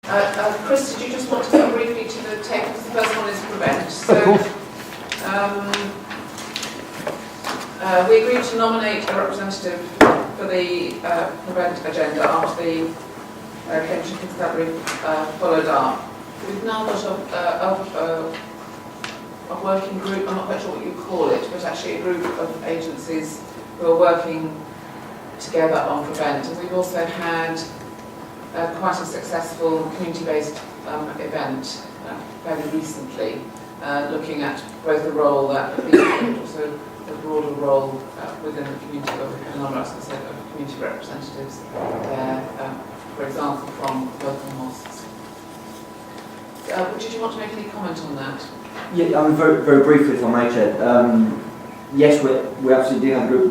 Chris, did you just want to go briefly to the table? The first one is prevent. So, we agreed to nominate a representative for the prevent agenda after the Cambridge and Constabulary followed up. We've now got a working group, I'm not quite sure what you call it, but actually a group of agencies who are working together on prevent. And we've also had quite a successful community-based event fairly recently, looking at both the role that the but also the broader role within the community, where we've had a number, as I said, of community representatives there, for example, from local mosques. Did you want to make any comment on that? Yeah, very, very briefly, if I may, Chair. Yes, we absolutely do have a group.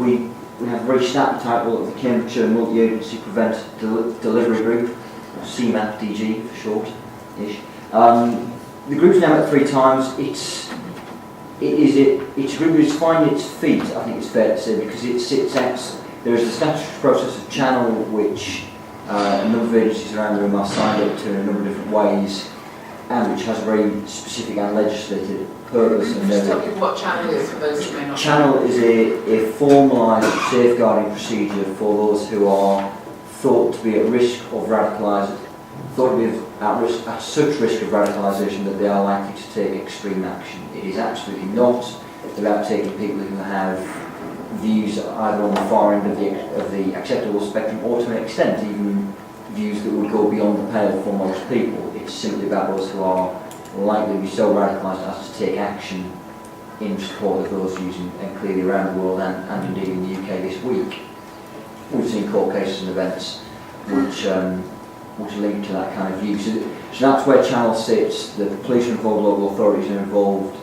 We have a very snappy title of the Cambridgeshire Multi-Agency Prevent Delivery Group, or CMAPDG for short-ish. The group's now met 3 times. It's a group that's finding its feet, I think it's fair to say, because it sits out. There is a statutory process of channel which a number of agencies around the room are signed up to in a number of different ways, and which has a very specific and legislated purpose. Just tell people what channel is for those who may not. Channel is a formalised safeguarding procedure for those who are thought to be at risk of radicalising, thought to be at such risk of radicalisation that they are likely to take extreme action. It is absolutely not about taking people who have views either on the far end of the acceptable spectrum, or to an extent even views that would go beyond the pale for most people. It's simply about those who are likely to be so radicalised as to take action in support of those views, and clearly around the world and indeed in the UK this week. We've seen court cases and events which link to that kind of view. So that's where channel sits. The police are involved, local authorities are involved,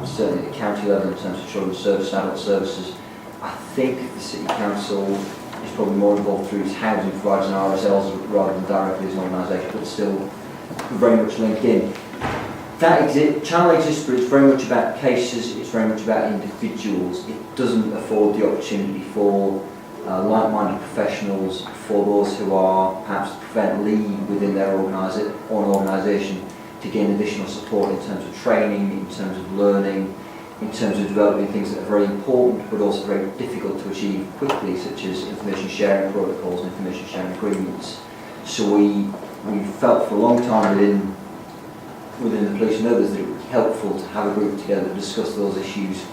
certainly at the county level in terms of children's services, adult services. I think the City Council is probably more involved through its housing providers and RSLs rather than directly as an organisation, but still very much linked in. Channel exists, but it's very much about cases, it's very much about individuals. It doesn't afford the opportunity for like-minded professionals, for those who are perhaps prevent lead within their organisation, to gain additional support in terms of training, in terms of learning, in terms of developing things that are very important but also very difficult to achieve quickly, such as information sharing protocols and information sharing agreements. So we felt for a long time within the police and others that it would be helpful to have a group together to discuss those issues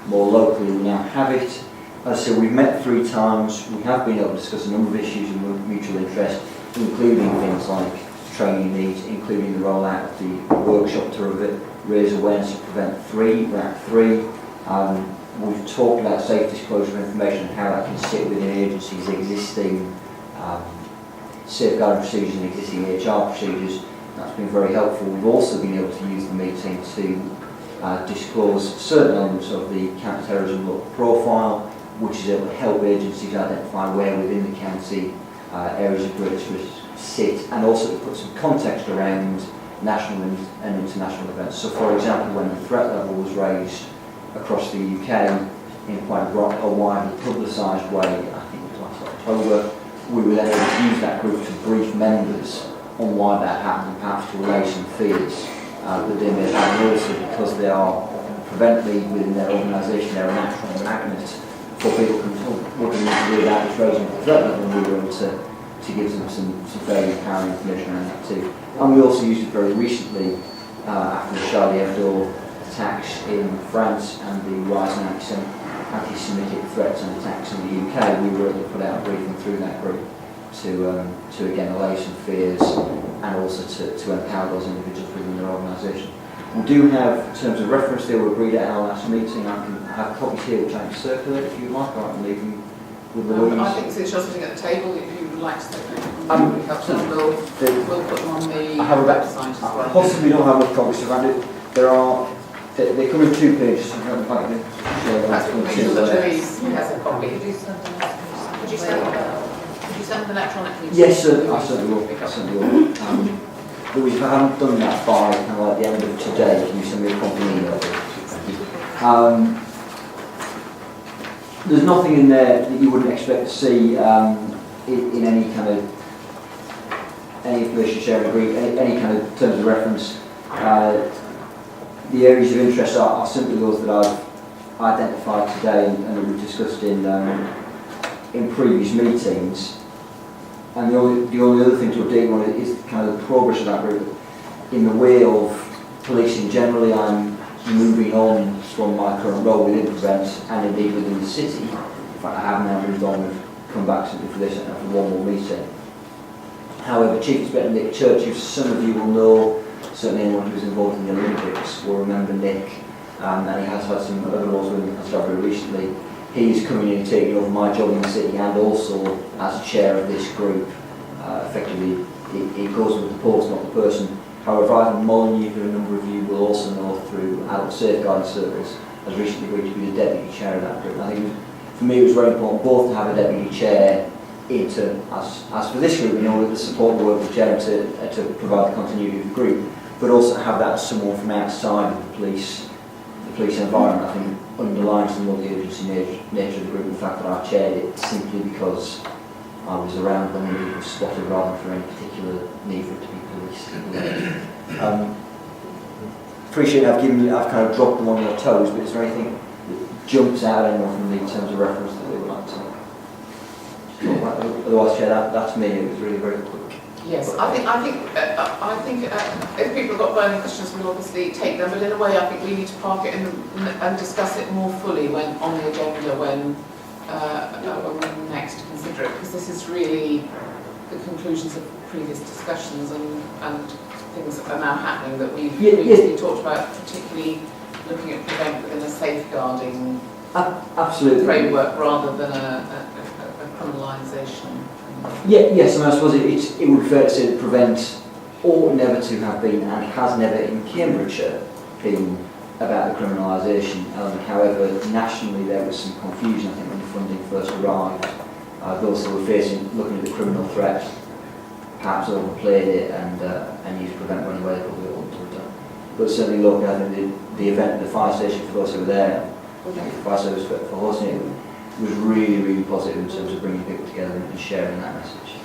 more locally. We now have it. As I said, we've met 3 times. We have been able to discuss a number of issues of mutual interest, including things like training needs, including the rollout of the workshop to raise awareness of Prevent 3, RAP 3. We've talked about safe disclosure of information and how that can sit within agencies' existing safeguarding procedures and existing HR procedures. That's been very helpful. We've also been able to use the meeting to disclose certain elements of the counter-terrorism local profile, which is able to help agencies identify where within the county areas of greatest risk sit, and also to put some context around national and international events. So, for example, when the threat level was raised across the UK in quite a widely publicised way, I think it was last October, we were then able to use that group to brief members on why that happened, and perhaps to allay some fears that they may have, and also because they are prevent lead within their organisation, they're a natural magnet for people what they need to do about this raising the threat level, and we were able to give them some very empowering information around that too. And we also used it very recently after the Charlie Hebdo attacks in France and the rising anti-Semitic threats and attacks in the UK. We were able to put out a briefing through that group to again allay some fears and also to empower those individuals within their organisation. We do have, in terms of reference, they were agreed at our last meeting. I can have copies here which I can circulate if you'd like, or I can leave them with Louise. I think since you're sitting at the table, if you would like to take them, we'll put them on the website as well. I possibly don't have much copies around it. They come in 2 pages, so I'm going to share Perhaps we can make sure that Louise has a copy. Could you send them electronically? Yes, I certainly will. Louise, if I haven't done that by kind of like the end of today, can you send me a copy email? There's nothing in there that you wouldn't expect to see in any kind of any information sharing agreement, any kind of terms of reference. The areas of interest are simply those that I've identified today and that we've discussed in previous meetings. And the only other thing to update you on is kind of the progress of that group. In the way of policing generally, I'm moving on from my current role within Prevent and indeed within the city. In fact, I have now moved on and come back simply for this and for one more meeting. However, Chief Inspector Nick Church, who some of you will know, certainly anyone who was involved in the Olympics will remember Nick, and he has had some other roles within the constabulary recently. He's coming in and taking over my job in the city and also as chair of this group. Effectively, it goes with the post, not the person. However, Ivan Molyneux, who a number of you will also know through adult safeguarding circles, has recently agreed to be the deputy chair of that group. I think for me it was very important both to have a deputy chair as for this group, in order to support the work of the chair to provide the continuity of the group, but also have that as someone from outside of the police environment. I think underlines the multi-agency nature of the group, the fact that I chaired it simply because I was around when it was spotted rather than for any particular need for it to be policed. Appreciate I've kind of dropped them on your toes, but is there anything that jumps out at anyone from me in terms of reference that they would like to talk about? Otherwise, Chair, that's me. It was really very quick. Yes, I think if people have got burning questions, we'll obviously take them. But in a way, I think we need to park it and discuss it more fully when on the agenda when we next consider it, because this is really the conclusions of previous discussions and things that are now happening that we've previously talked about, particularly looking at Prevent within a safeguarding absolutely framework rather than a criminalisation. Yes, and I suppose it would be fair to say that Prevent ought never to have been, and has never in Cambridgeshire, been about the criminalisation element. However, nationally there was some confusion, I think, when the funding first arrived. Those who were looking at the criminal threat, perhaps overplayed it and used Prevent running away probably ought to have done. But certainly, look, I think the fire station for those who were there, the fire service for hosting it, was really, really positive in terms of bringing people together and sharing that message.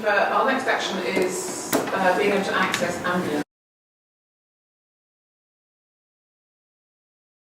Our next action is being able to access ambulance.